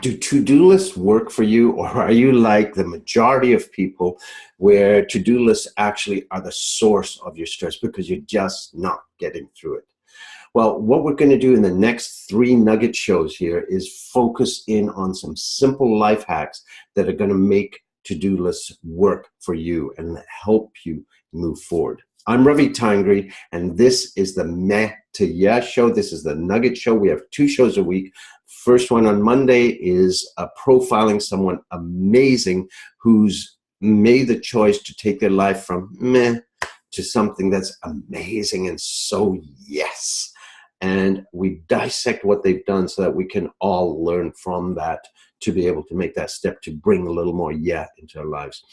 Do to-do lists work for you, or are you like the majority of people where to-do lists actually are the source of your stress because you're just not getting through it? Well, what we're going to do in the next 3 Nugget shows here is focus in on some simple life hacks that are going to make to-do lists work for you and help you move forward. I'm Ravi Tangri, and this is the meh2YEAH show. This is the Nugget Show. We have 2 shows a week. First one on Monday is profiling someone amazing who's made the choice to take their life from meh to something that's amazing and so yes. And we dissect what they've done so that we can all learn from that to be able to make that step to bring a little more yeah into our lives.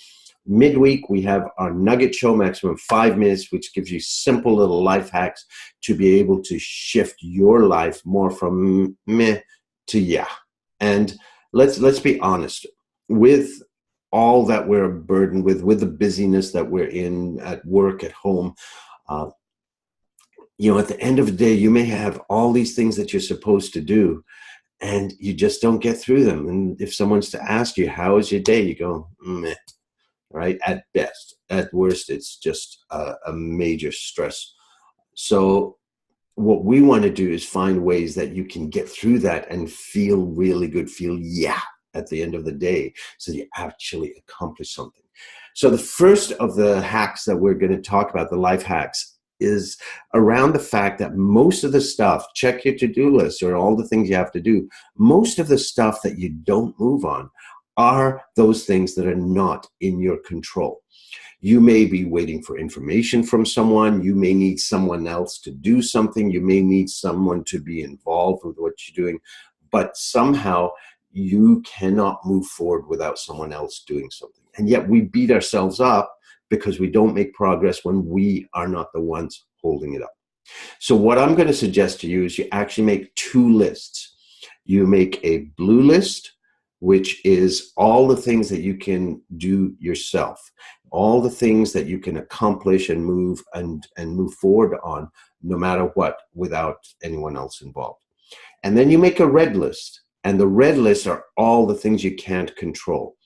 Midweek, we have our Nugget Show, maximum 5 minutes, which gives you simple little life hacks to be able to shift your life more from meh to yeah. And let's be honest, with all that we're burdened with the busyness that we're in at work, at home, at the end of the day, you may have all these things that you're supposed to do, and you just don't get through them. And if someone's to ask you, how is your day? You go, meh, right? At best. At worst, it's just a major stress. So what we want to do is find ways that you can get through that and feel really good, feel yeah at the end of the day, so you actually accomplish something. So the first of the hacks that we're going to talk about, the life hacks, is around the fact that most of the stuff, check your to-do list or all the things you have to do, most of the stuff that you don't move on are those things that are not in your control. You may be waiting for information from someone. You may need someone else to do something. You may need someone to be involved with what you're doing, but somehow you cannot move forward without someone else doing something. And yet we beat ourselves up because we don't make progress when we are not the ones holding it up. So what I'm going to suggest to you is you actually make 2 lists. You make a blue list, which is all the things that you can do yourself, all the things that you can accomplish and move forward on, no matter what, without anyone else involved. And then you make a red list, and the red lists are all the things you can't control.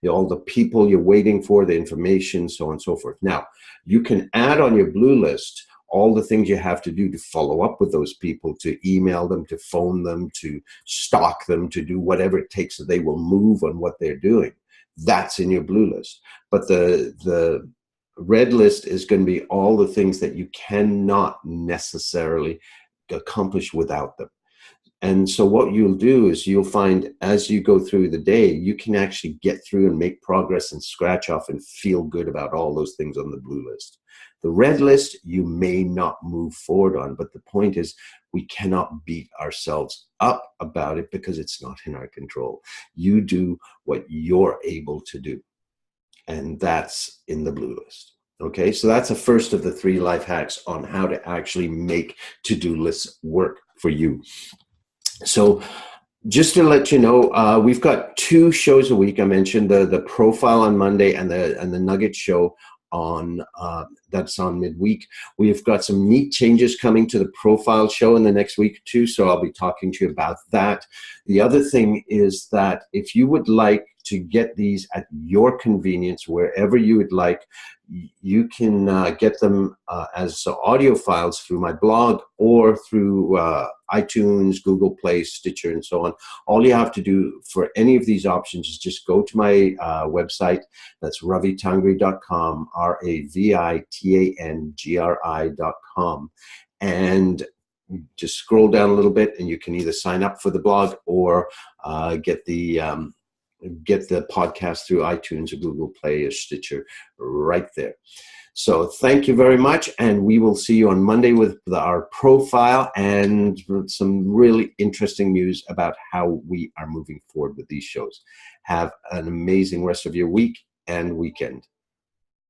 All the people you're waiting for, the information, so on and so forth. Now, you can add on your blue list all the things you have to do to follow up with those people, to email them, to phone them, to stalk them, to do whatever it takes so they will move on what they're doing. That's in your blue list. But the red list is going to be all the things that you cannot necessarily accomplish without them. And so what you'll do is you'll find as you go through the day, you can actually get through and make progress and scratch off and feel good about all those things on the blue list. The red list, you may not move forward on, but the point is we cannot beat ourselves up about it because it's not in our control. You do what you're able to do, and that's in the blue list. Okay, so that's the first of the 3 life hacks on how to actually make to-do lists work for you. So just to let you know, we've got 2 shows a week. I mentioned the profile on Monday and the Nugget Show on that's on midweek. We've got some neat changes coming to the profile show in the next week too, so I'll be talking to you about that. The other thing is that if you would like to get these at your convenience, wherever you would like, you can get them as audio files through my blog or through iTunes, Google Play, Stitcher, and so on. All you have to do for any of these options is just go to my website. That's ravitangri.com, RAVITANGRI.com. And just scroll down a little bit and you can either sign up for the blog or get the podcast through iTunes or Google Play or Stitcher right there. So thank you very much, and we will see you on Monday with our profile and some really interesting news about how we are moving forward with these shows. Have an amazing rest of your week and weekend.